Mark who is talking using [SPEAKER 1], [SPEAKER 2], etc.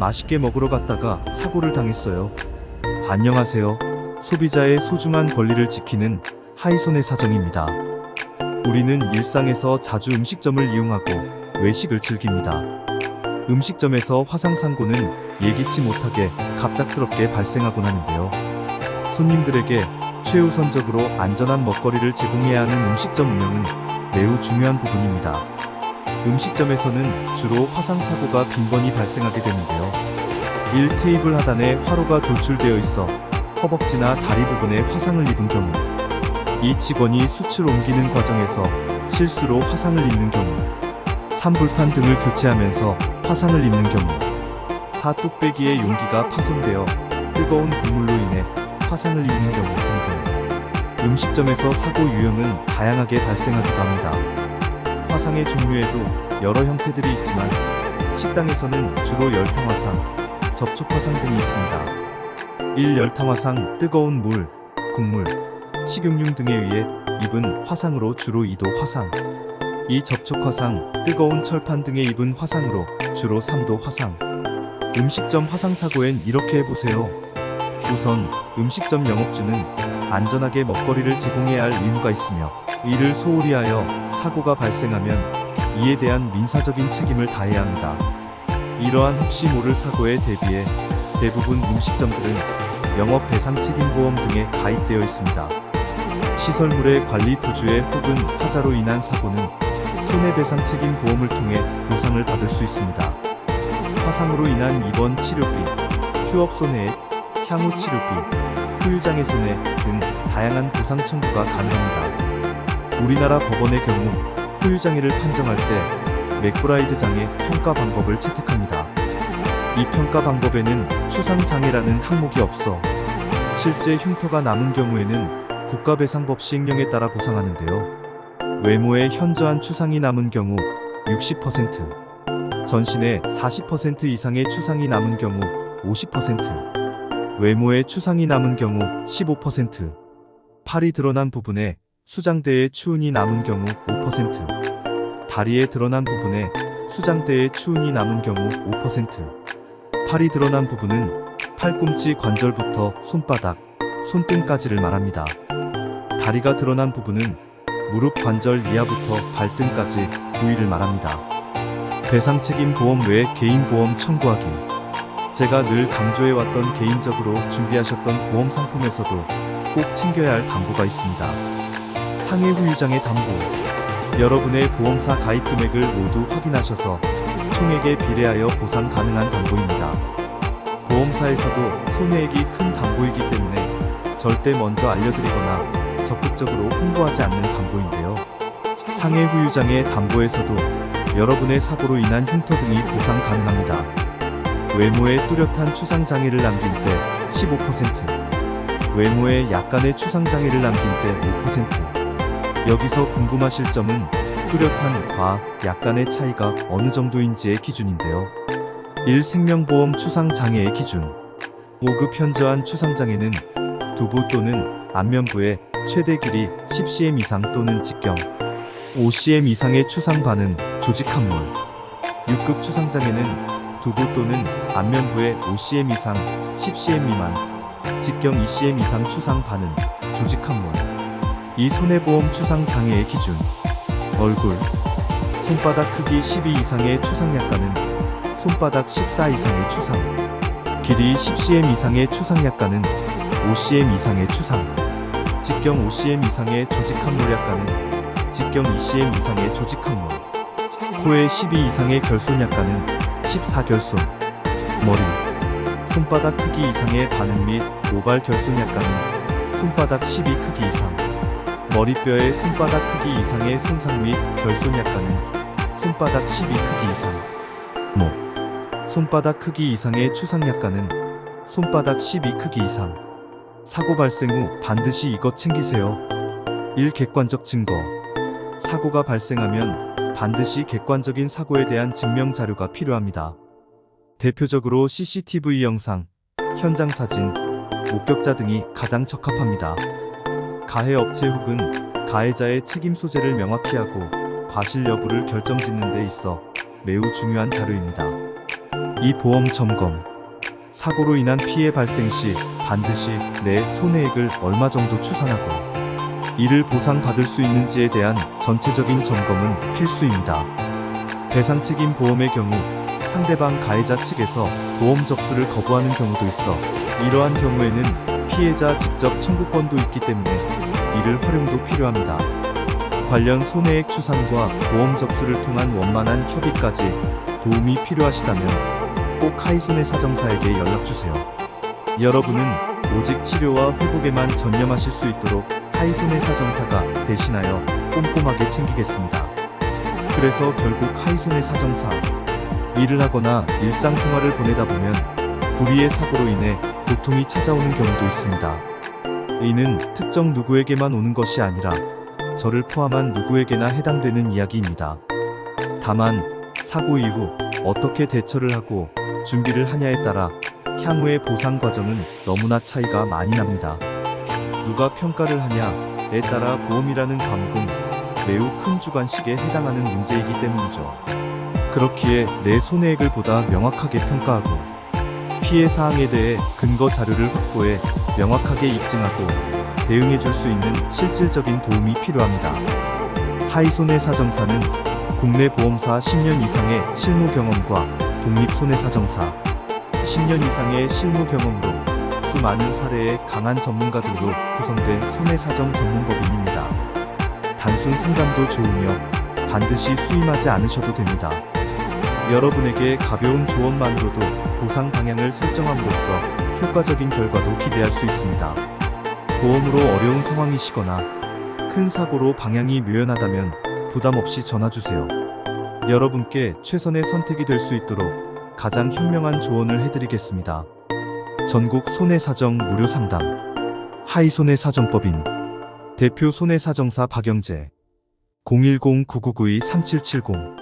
[SPEAKER 1] 맛있게 먹으러 갔다가 사고를 당했어요. 안녕하세요. 소비자의 소중한 권리를 지키는 하이손의 사정입니다. 우리는 일상에서 자주 음식점을 이용하고 외식을 즐깁니다. 음식점에서 화상사고는 예기치 못하게 갑작스럽게 발생하곤 하는데요. 손님들에게 최우선적으로 안전한 먹거리를 제공해야 하는 음식점 운영은 매우 중요한 부분입니다. 음식점에서는 주로 화상사고가 빈번히 발생하게 되는데요. 1. 테이블 하단에 화로가 돌출되어 있어 허벅지나 다리 부분에 화상을 입은 경우. 2. 직원이 숯을 옮기는 과정에서 실수로 화상을 입는 경우. 3. 불판 등을 교체하면서 화상을 입는 경우. 4. 뚝배기의 용기가 파손되어 뜨거운 국물로 인해 화상을 입는 경우 등등. 음식점에서 사고 유형은 다양하게 발생하기도 합니다. 화상의 종류에도 여러 형태들이 있지만 식당에서는 주로 열탕화상, 접촉화상 등이 있습니다. 1. 열탕화상, 뜨거운 물, 국물, 식용유 등에 의해 입은 화상으로 주로 2도 화상. 2. 접촉화상, 뜨거운 철판 등에 입은 화상으로 주로 3도 화상. 음식점 화상사고엔 이렇게 해보세요. 우선 음식점 영업주는 안전하게 먹거리를 제공해야 할 의무가 있으며 이를 소홀히 하여 사고가 발생하면 이에 대한 민사적인 책임을 다해야 합니다. 이러한 혹시 모를 사고에 대비해 대부분 음식점들은 영업 배상 책임 보험 등에 가입되어 있습니다. 시설물의 관리 부주의 혹은 하자로 인한 사고는 손해배상 책임 보험을 통해 보상을 받을 수 있습니다. 화상으로 인한 입원 치료비, 휴업 손해액, 향후 치료비, 후유장애 손해 등 다양한 보상 청구가 가능합니다. 우리나라 법원의 경우 후유장애를 판정할 때 맥브라이드 장애 평가 방법을 채택합니다. 이 평가 방법에는 추상장애라는 항목이 없어 실제 흉터가 남은 경우에는 국가배상법 시행령에 따라 보상하는데요. 외모에 현저한 추상이 남은 경우 60%, 전신에 40% 이상의 추상이 남은 경우 50%, 외모에 추상이 남은 경우 15%, 팔이 드러난 부분에 수장대의 추운이 남은 경우 5%, 다리에 드러난 부분에 수장대의 추운이 남은 경우 5%, 팔이 드러난 부분은 팔꿈치 관절부터 손바닥, 손등까지를 말합니다. 다리가 드러난 부분은 무릎 관절 이하부터 발등까지 부위를 말합니다. 배상책임 보험 외에 개인보험 청구하기. 제가 늘 강조해왔던 개인적으로 준비하셨던 보험 상품에서도 꼭 챙겨야 할 담보가 있습니다. 상해 후유장애 담보. 여러분의 보험사 가입 금액을 모두 확인하셔서 총액에 비례하여 보상 가능한 담보입니다. 보험사에서도 손해액이 큰 담보이기 때문에 절대 먼저 알려드리거나 적극적으로 홍보하지 않는 담보인데요. 상해 후유장애 담보에서도 여러분의 사고로 인한 흉터 등이 보상 가능합니다. 외모에 뚜렷한 추상장애를 남긴 때 15%, 외모에 약간의 추상장애를 남긴 때 5%. 여기서 궁금하실 점은 뚜렷한 과 약간의 차이가 어느 정도인지의 기준인데요. 1. 생명보험 추상장애의 기준. 5급 현저한 추상장애는 두부 또는 안면부의 최대 길이 10cm 이상 또는 직경 5cm 이상의 추상반은 조직함몰. 6급 추상장애는 두부 또는 안면부의 5cm 이상 10cm 미만 직경 2cm 이상 추상반은 조직함몰. 이 손해보험 추상장애의 기준. 얼굴, 손바닥 크기 12 이상의 추상약관은 손바닥 14 이상의 추상, 길이 10cm 이상의 추상약관은 5cm 이상의 추상, 직경 5cm 이상의 조직함몰약관은 직경 2cm 이상의 조직함몰, 코에 12 이상의 결손약관은 14결손, 머리, 손바닥 크기 이상의 반응 및 오발 결손약관은 손바닥 12 크기 이상, 머리뼈의 손바닥 크기 이상의 손상 및 결손약관은 손바닥 12 크기 이상, 목, 손바닥 크기 이상의 추상약관은 손바닥 12 크기 이상. 사고 발생 후 반드시 이것 챙기세요. 1. 객관적 증거. 사고가 발생하면 반드시 객관적인 사고에 대한 증명 자료가 필요합니다. 대표적으로 CCTV 영상, 현장 사진, 목격자 등이 가장 적합합니다. 가해 업체 혹은 가해자의 책임 소재를 명확히 하고 과실 여부를 결정짓는 데 있어 매우 중요한 자료입니다. 이 보험 점검. 사고로 인한 피해 발생 시 반드시 내 손해액을 얼마 정도 추산하고 이를 보상받을 수 있는지에 대한 전체적인 점검은 필수입니다. 배상 책임 보험의 경우 상대방 가해자 측에서 보험 접수를 거부하는 경우도 있어 이러한 경우에는 피해자 직접 청구권도 있기 때문에 이를 활용도 필요합니다. 관련 손해액 추산과 보험 접수를 통한 원만한 협의까지 도움이 필요하시다면 꼭 하이손해사정사에게 연락주세요. 여러분은 오직 치료와 회복에만 전념하실 수 있도록 하이손해사정사가 대신하여 꼼꼼하게 챙기겠습니다. 그래서 결국 하이손해사정사 일을 하거나 일상생활을 보내다 보면 불의의 사고로 인해 고통이 찾아오는 경우도 있습니다. 이는 특정 누구에게만 오는 것이 아니라 저를 포함한 누구에게나 해당되는 이야기입니다. 다만 사고 이후 어떻게 대처를 하고 준비를 하냐에 따라 향후의 보상 과정은 너무나 차이가 많이 납니다. 누가 평가를 하냐에 따라 보험이라는 과목은 매우 큰 주관식에 해당하는 문제이기 때문이죠. 그렇기에 내 손해액을 보다 명확하게 평가하고 피해 사항에 대해 근거 자료를 확보해 명확하게 입증하고 대응해 줄 수 있는 실질적인 도움이 필요합니다. 하이손해사정사는 국내 보험사 10년 이상의 실무 경험과 독립손해사정사 10년 이상의 실무 경험으로 수많은 사례의 강한 전문가들로 구성된 손해사정 전문법인입니다. 단순 상담도 좋으며 반드시 수임하지 않으셔도 됩니다. 여러분에게 가벼운 조언만으로도 보상 방향을 설정함으로써 효과적인 결과도 기대할 수 있습니다. 보험으로 어려운 상황이시거나 큰 사고로 방향이 묘연하다면 부담 없이 전화주세요. 여러분께 최선의 선택이 될 수 있도록 가장 현명한 조언을 해드리겠습니다. 전국 손해사정 무료 상담 하이손해사정법인 대표 손해사정사 박영재 010-9992-3770